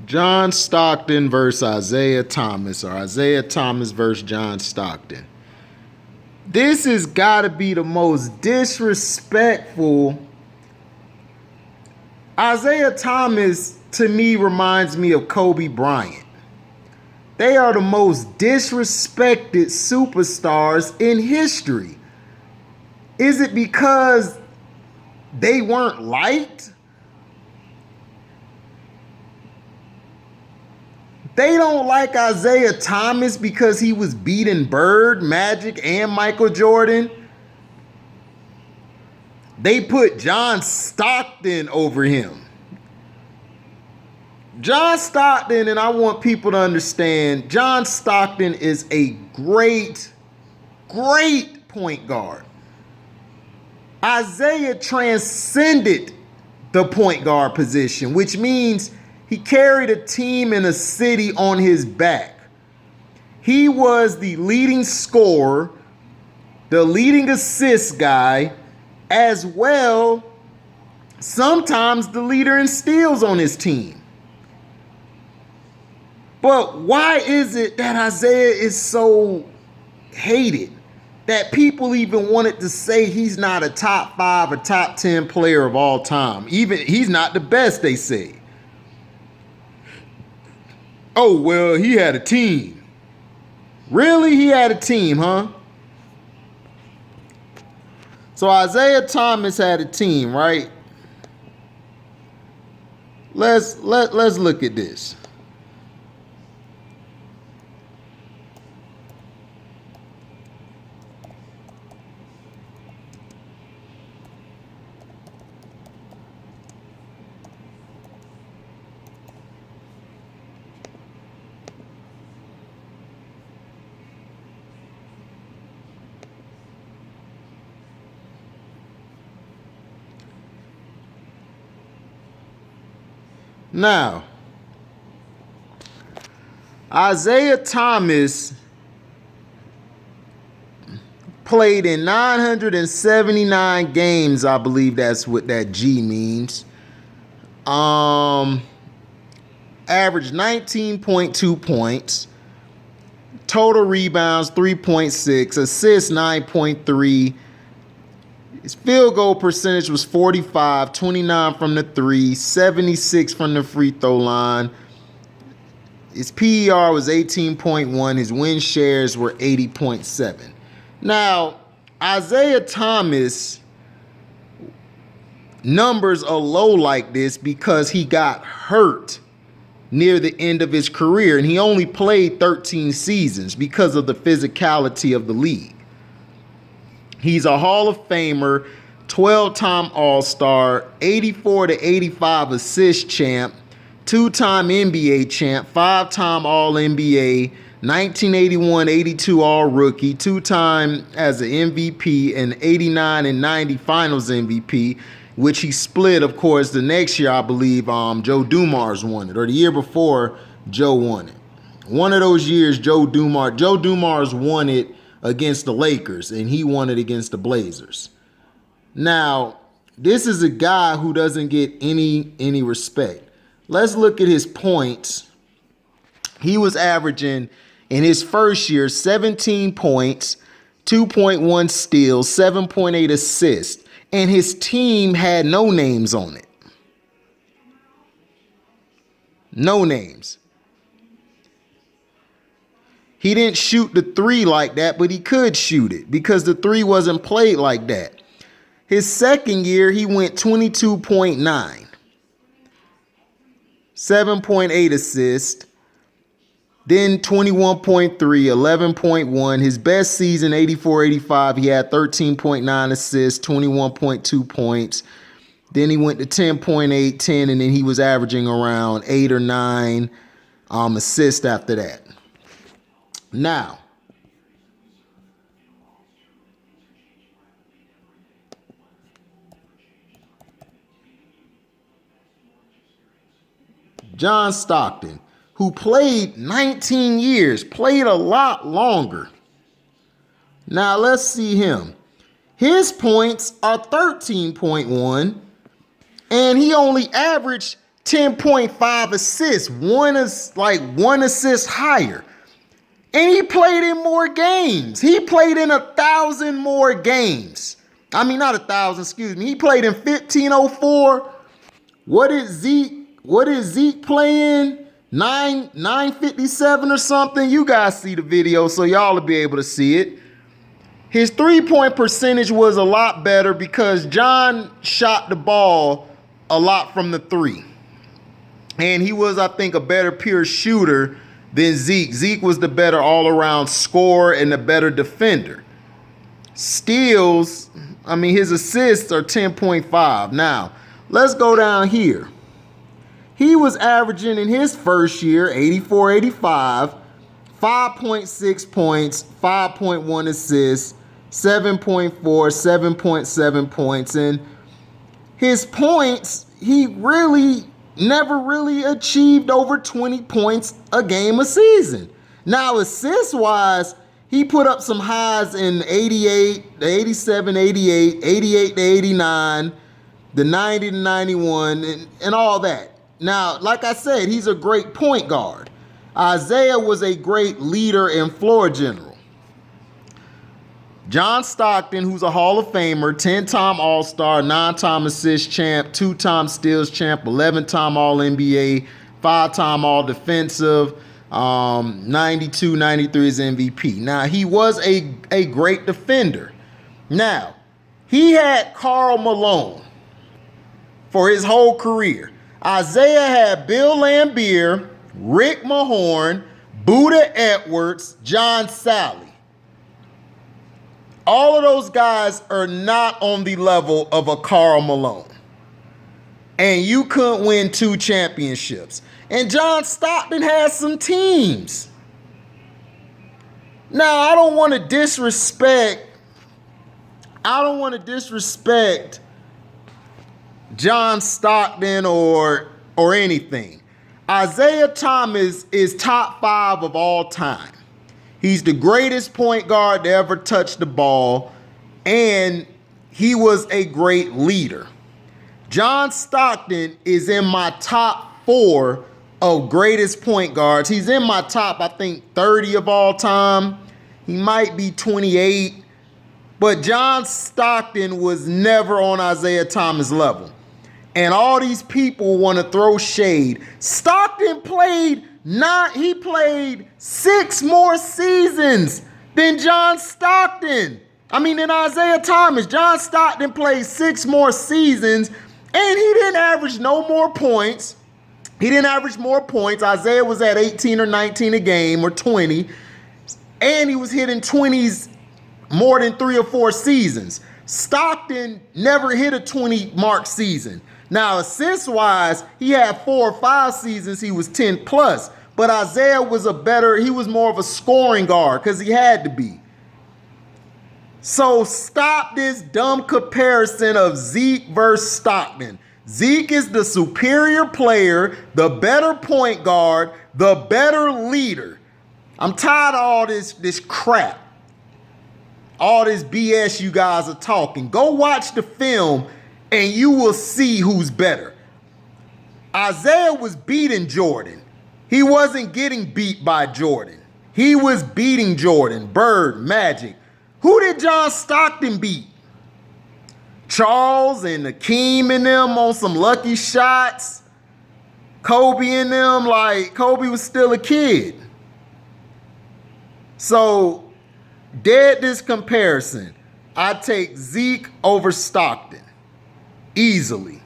John Stockton versus Isaiah Thomas, or Isaiah Thomas versus John Stockton. This has got to be the most disrespectful. Isaiah Thomas, to me, reminds me of Kobe Bryant. They are the most disrespected superstars in history. Is it because they weren't liked? They don't like Isaiah Thomas because he was beating Bird, Magic, and Michael Jordan. They put John Stockton over him. John Stockton, and I want people to understand, John Stockton is a great point guard. Isaiah transcended the point guard position, which means he carried a team and a city on his back. He was the leading scorer, the leading assist guy, as well, sometimes the leader in steals on his team. But why is it that Isaiah is so hated that people even wanted to say he's not a top 5 or top 10 player of all time? Even he's not the best, they say. Oh, well, he had a team. Really? He had a team, huh? So Isaiah Thomas had a team, right? Let's look at this. Now, Isaiah Thomas played in 979 games, I believe that's what that G means. Averaged 19.2 points. Total rebounds 3.6, assists 9.3. His field goal percentage was 45, 29 from the 3, 76 from the free throw line. His PER was 18.1. His win shares were 80.7. Now, Isaiah Thomas numbers are low like this because he got hurt near the end of his career, and he only played 13 seasons because of the physicality of the league. He's a Hall of Famer, 12-time All-Star, 84 to 85 assist champ, 2-time NBA champ, 5-time All-NBA, 1981-82 All-Rookie, 2-time as an MVP, and 89 and 90 Finals MVP, which he split, of course, the next year, I believe, Joe Dumars won it, or the year before Joe won it. One of those years, Joe Dumars won it against the Lakers, and he won it against the Blazers. Now, this is a guy who doesn't get any respect. Let's look at his points. He was averaging in his first year 17 points, 2.1 steals, 7.8 assists, and his team had no names on it. No names. He didn't shoot the 3 like that, but he could shoot it because the 3 wasn't played like that. His second year, he went 22.9, 7.8 assists, then 21.3, 11.1. His best season, 84-85, he had 13.9 assists, 21.2 points. Then he went to 10.8, 10, and then he was averaging around 8 or 9 assists after that. Now, John Stockton, who played 19 years, played a lot longer. Now, let's see him. His points are 13.1, and he only averaged 10.5 assists, one assist higher. And he played in more games. He played in 1,000 more games. I mean, not 1,000, excuse me. He played in 1,504. What is Zeke playing? 957 or something? You guys see the video, so y'all will be able to see it. His three-point percentage was a lot better because John shot the ball a lot from the three. And he was, I think, a better pure shooter than Zeke. Zeke was the better all-around scorer and the better defender. Steals, I mean, his assists are 10.5. Now, let's go down here. He was averaging in his first year, 84-85, 5.6 points, 5.1 assists, 7.4, 7.7 points. And his points, he never really achieved over 20 points a game a season. Now, assist-wise, he put up some highs in 88, 87, 88, 88 to 89, the 90 to 91, and all that. Now, like I said, he's a great point guard. Isaiah was a great leader and floor general. John Stockton, who's a Hall of Famer, 10-time All-Star, 9-time assist champ, 2-time steals champ, 11-time All-NBA, 5-time All-Defensive, 92, 93 is MVP. Now, he was a great defender. Now, he had Karl Malone for his whole career. Isaiah had Bill Laimbeer, Rick Mahorn, Buda Edwards, John Sally. All of those guys are not on the level of a Karl Malone. And you couldn't win 2 championships. And John Stockton has some teams. Now, I don't want to disrespect John Stockton or anything. Isaiah Thomas is top 5 of all time. He's the greatest point guard to ever touch the ball, and he was a great leader. John Stockton is in my top 4 of greatest point guards. He's in my top, I think, 30 of all time. He might be 28, but John Stockton was never on Isaiah Thomas' level. And all these people want to throw shade. Stockton played 6 more seasons than John Stockton. Than Isaiah Thomas. John Stockton played 6 more seasons, and he didn't average no more points. He didn't average more points. Isaiah was at 18 or 19 a game, or 20, and he was hitting 20s more than 3 or 4 seasons. Stockton never hit a 20-mark season. Now, assist-wise, he had 4 or 5 seasons he was 10 plus. But Isaiah was he was more of a scoring guard because he had to be. So stop this dumb comparison of Zeke versus Stockton. Zeke is the superior player, the better point guard, the better leader. I'm tired of all this crap. All this BS you guys are talking. Go watch the film and you will see who's better. Isaiah was beating Jordan. He wasn't getting beat by Jordan. He was beating Jordan, Bird, Magic. Who did John Stockton beat? Charles and Hakeem and them on some lucky shots. Kobe and them, like Kobe was still a kid. So, dead this comparison. I take Zeke over Stockton. Easily.